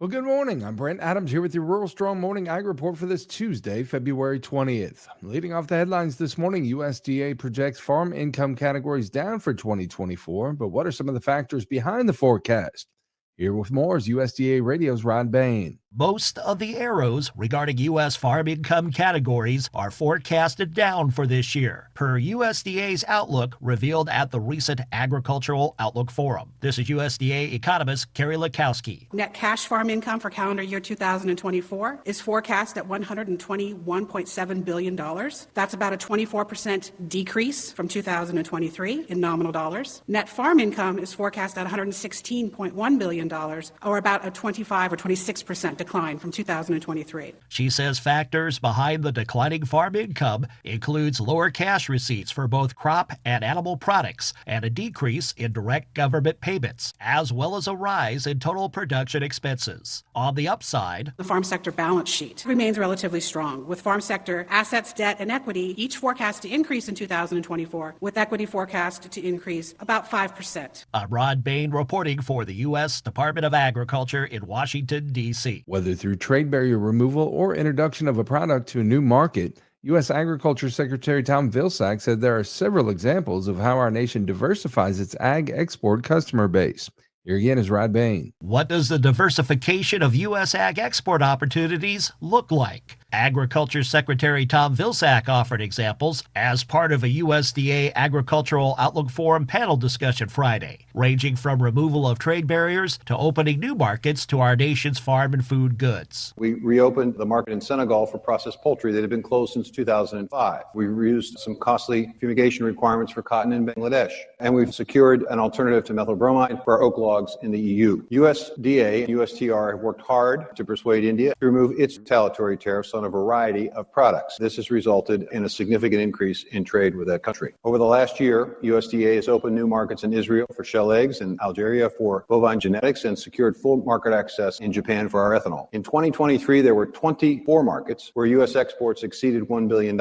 Well, good morning. I'm Brent Adams here with your Rural Strong Morning Ag Report for this Tuesday, February 20th. Leading off the headlines this morning, USDA projects farm income categories down for 2024. But what are some of the factors behind the forecast? Here with more is USDA Radio's Rod Bain. Most of the arrows regarding U.S. farm income categories are forecasted down for this year, per USDA's outlook revealed at the recent Agricultural Outlook Forum. This is USDA economist Carrie Lukowski. Net cash farm income for calendar year 2024 is forecast at $121.7 billion. That's about a 24% decrease from 2023 in nominal dollars. Net farm income is forecast at $116.1 billion, or about a 25 or 26% decline from 2023. She says factors behind the declining farm income includes lower cash receipts for both crop and animal products and a decrease in direct government payments, as well as a rise in total production expenses. On the upside, the farm sector balance sheet remains relatively strong, with farm sector assets, debt, and equity each forecast to increase in 2024, with equity forecast to increase about 5%. I'm Rod Bain reporting for the U.S. Department of Agriculture in Washington, D.C. Whether through trade barrier removal or introduction of a product to a new market, U.S. Agriculture Secretary Tom Vilsack said there are several examples of how our nation diversifies its ag export customer base. Here again is Rod Bain. What does the diversification of U.S. ag export opportunities look like? Agriculture Secretary Tom Vilsack offered examples as part of a USDA Agricultural Outlook Forum panel discussion Friday, ranging from removal of trade barriers to opening new markets to our nation's farm and food goods. We reopened the market in Senegal for processed poultry that had been closed since 2005. We reduced some costly fumigation requirements for cotton in Bangladesh, and we've secured an alternative to methyl bromide for our oak logs in the EU. USDA and USTR have worked hard to persuade India to remove its retaliatory tariffs on a variety of products. This has resulted in a significant increase in trade with that country. Over the last year, USDA has opened new markets in Israel for shell eggs and Algeria for bovine genetics and secured full market access in Japan for our ethanol. In 2023, there were 24 markets where U.S. exports exceeded $1 billion.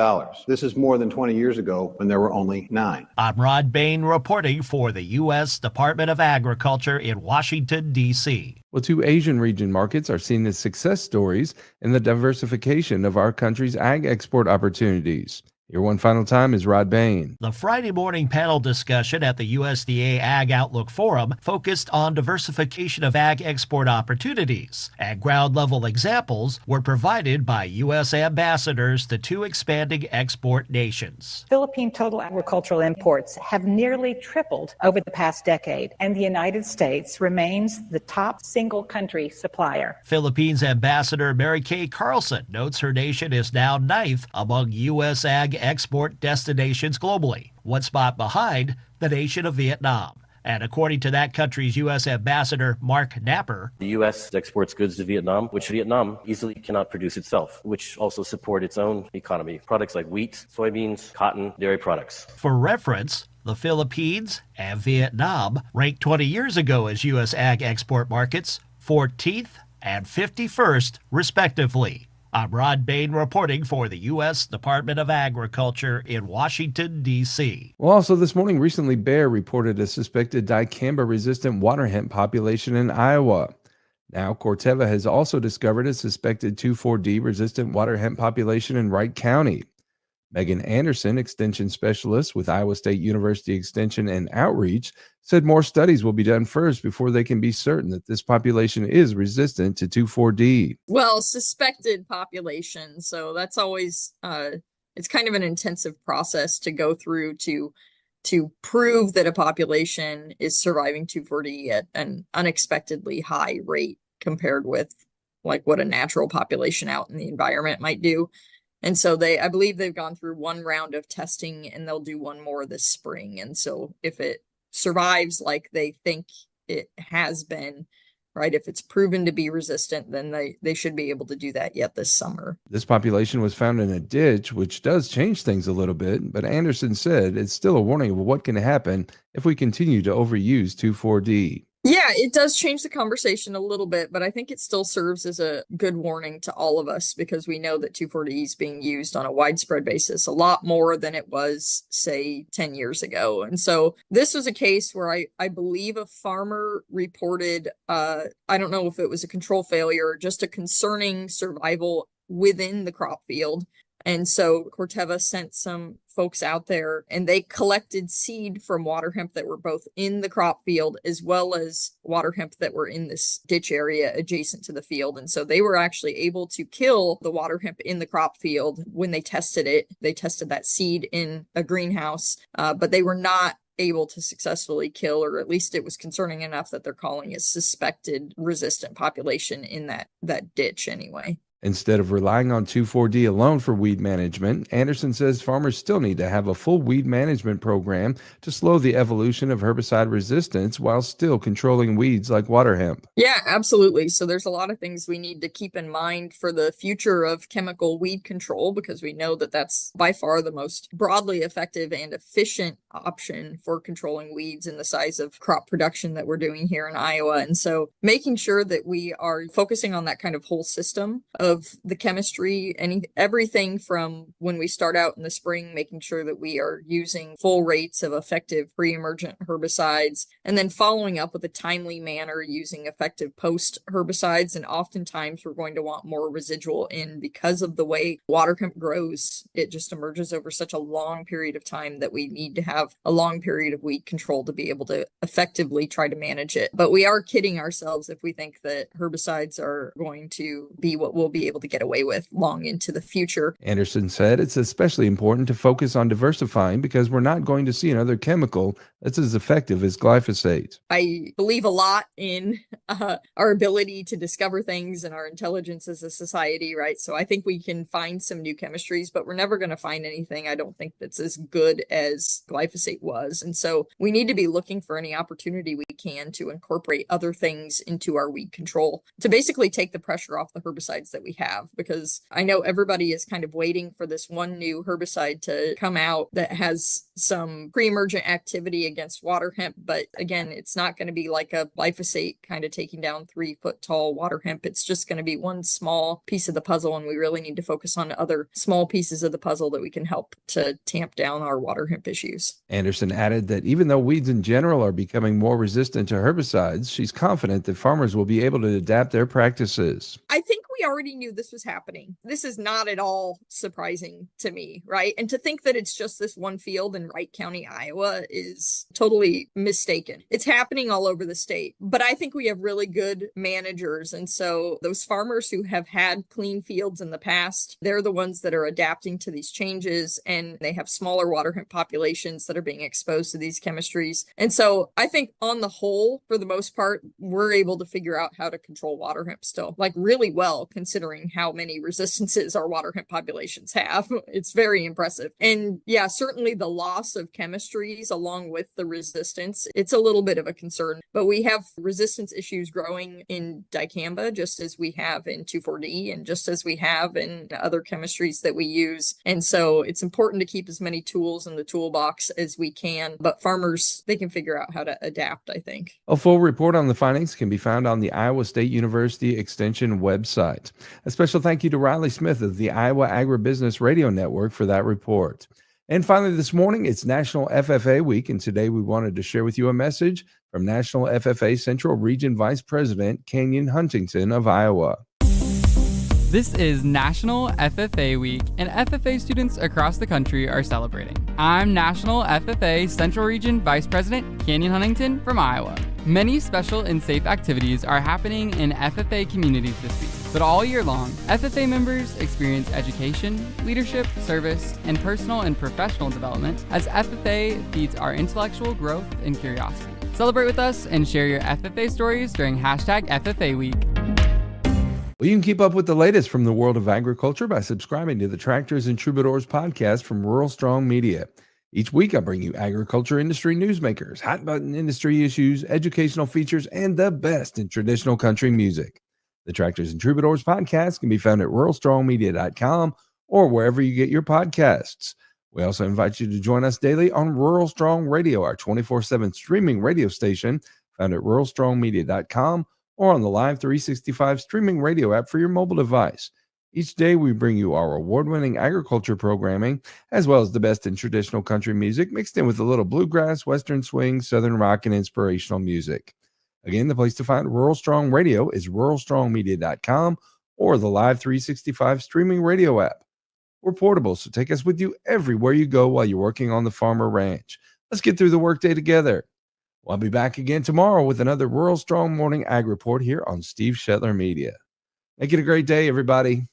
This is more than 20 years ago when there were only 9. I'm Rod Bain reporting for the U.S. Department of Agriculture in Washington, D.C. Well, two Asian region markets are seen as success stories in the diversification of our country's ag export opportunities. Here one final time is Rod Bain. The Friday morning panel discussion at the USDA Ag Outlook Forum focused on diversification of ag export opportunities, and ground-level examples were provided by U.S. ambassadors to two expanding export nations. Philippine total agricultural imports have nearly tripled over the past decade, and the United States remains the top single country supplier. Philippines Ambassador Mary Kay Carlson notes her nation is now 9th among U.S. ag export destinations globally, one spot behind the nation of Vietnam. And according to that country's U.S. Ambassador Mark Napper, the U.S. exports goods to Vietnam, which Vietnam easily cannot produce itself, which also support its own economy. Products like wheat, soybeans, cotton, dairy products. For reference, the Philippines and Vietnam ranked 20 years ago as U.S. ag export markets, 14th and 51st, respectively. I'm Rod Bain reporting for the U.S. Department of Agriculture in Washington, D.C. Well, also this morning, recently Bayer reported a suspected dicamba-resistant water hemp population in Iowa. Now, Corteva has also discovered a suspected 2,4-D-resistant water hemp population in Wright County. Megan Anderson, Extension Specialist with Iowa State University Extension and Outreach, said more studies will be done first before they can be certain that this population is resistant to 2,4-D. Well, suspected population. So that's always, it's kind of an intensive process to go through to prove that a population is surviving 2,4-D at an unexpectedly high rate compared with like what a natural population out in the environment might do. And so I believe they've gone through one round of testing and they'll do one more this spring. And so if it survives like they think it has been, right, if it's proven to be resistant, then they should be able to do that yet this summer. This population was found in a ditch, which does change things a little bit, but Anderson said it's still a warning of what can happen if we continue to overuse 2,4-D. Yeah, it does change the conversation a little bit, but I think it still serves as a good warning to all of us because we know that 2,4-D is being used on a widespread basis, a lot more than it was, say, 10 years ago. And so this was a case where I believe a farmer reported, I don't know if it was a control failure or just a concerning survival within the crop field. And so Corteva sent some folks out there and they collected seed from water hemp that were both in the crop field as well as water hemp that were in this ditch area adjacent to the field. And so they were actually able to kill the water hemp in the crop field when they tested it. They tested that seed in a greenhouse, but they were not able to successfully kill, or at least it was concerning enough that they're calling a suspected resistant population in that ditch anyway. Instead of relying on 2,4-D alone for weed management, Anderson says farmers still need to have a full weed management program to slow the evolution of herbicide resistance while still controlling weeds like water hemp. Yeah, absolutely. So there's a lot of things we need to keep in mind for the future of chemical weed control, because we know that that's by far the most broadly effective and efficient option for controlling weeds in the size of crop production that we're doing here in Iowa. And so making sure that we are focusing on that kind of whole system of the chemistry, everything from when we start out in the spring, making sure that we are using full rates of effective pre-emergent herbicides, and then following up with a timely manner using effective post herbicides. And oftentimes we're going to want more residual in because of the way water hemp grows. It just emerges over such a long period of time that we need to have a long period of weed control to be able to effectively try to manage it. But we are kidding ourselves if we think that herbicides are going to be what we'll be able to get away with long into the future. Anderson said it's especially important to focus on diversifying because we're not going to see another chemical that's as effective as glyphosate. I believe a lot in our ability to discover things and our intelligence as a society, right? So I think we can find some new chemistries, but we're never going to find anything, I don't think, that's as good as glyphosate was. And so we need to be looking for any opportunity we can to incorporate other things into our weed control to basically take the pressure off the herbicides that we have, because I know everybody is kind of waiting for this one new herbicide to come out that has some pre-emergent activity against water hemp. But again, it's not going to be like a glyphosate kind of taking down 3-foot tall water hemp. It's just going to be one small piece of the puzzle. And we really need to focus on other small pieces of the puzzle that we can help to tamp down our water hemp issues. Anderson added that even though weeds in general are becoming more resistant to herbicides, she's confident that farmers will be able to adapt their practices. I think we already knew this was happening. This is not at all surprising to me, right? And to think that it's just this one field in Wright County, Iowa is totally mistaken. It's happening all over the state, but I think we have really good managers. And so those farmers who have had clean fields in the past, they're the ones that are adapting to these changes, and they have smaller water hemp populations that are being exposed to these chemistries. And so I think on the whole, for the most part, we're able to figure out how to control water hemp still, like really well, considering how many resistances our water hemp populations have. It's very impressive. And yeah, certainly the loss of chemistries along with the resistance, it's a little bit of a concern, but we have resistance issues growing in dicamba, just as we have in 2,4-D and just as we have in other chemistries that we use. And so it's important to keep as many tools in the toolbox as we can, but farmers, they can figure out how to adapt, I think. A full report on the findings can be found on the Iowa State University Extension website. A special thank you to Riley Smith of the Iowa Agribusiness Radio Network for that report. And finally, this morning, it's National FFA Week, and today we wanted to share with you a message from National FFA Central Region Vice President Kenyon Huntington of Iowa. This is National FFA Week, and FFA students across the country are celebrating. I'm National FFA Central Region Vice President Kenyon Huntington from Iowa. Many special and safe activities are happening in FFA communities this week, but all year long, FFA members experience education, leadership, service, and personal and professional development as FFA feeds our intellectual growth and curiosity. Celebrate with us and share your FFA stories during #FFA Week. Well, you can keep up with the latest from the world of agriculture by subscribing to the Tractors and Troubadours podcast from Rural Strong Media. Each week, I bring you agriculture industry newsmakers, hot-button industry issues, educational features, and the best in traditional country music. The Tractors and Troubadours podcast can be found at ruralstrongmedia.com or wherever you get your podcasts. We also invite you to join us daily on Rural Strong Radio, our 24/7 streaming radio station, found at ruralstrongmedia.com or on the Live 365 streaming radio app for your mobile device. Each day, we bring you our award-winning agriculture programming, as well as the best in traditional country music, mixed in with a little bluegrass, western swing, southern rock, and inspirational music. Again, the place to find Rural Strong Radio is ruralstrongmedia.com or the Live 365 streaming radio app. We're portable, so take us with you everywhere you go while you're working on the farm or ranch. Let's get through the workday together. Well, I'll be back again tomorrow with another Rural Strong Morning Ag Report here on Steve Shetler Media. Make it a great day, everybody.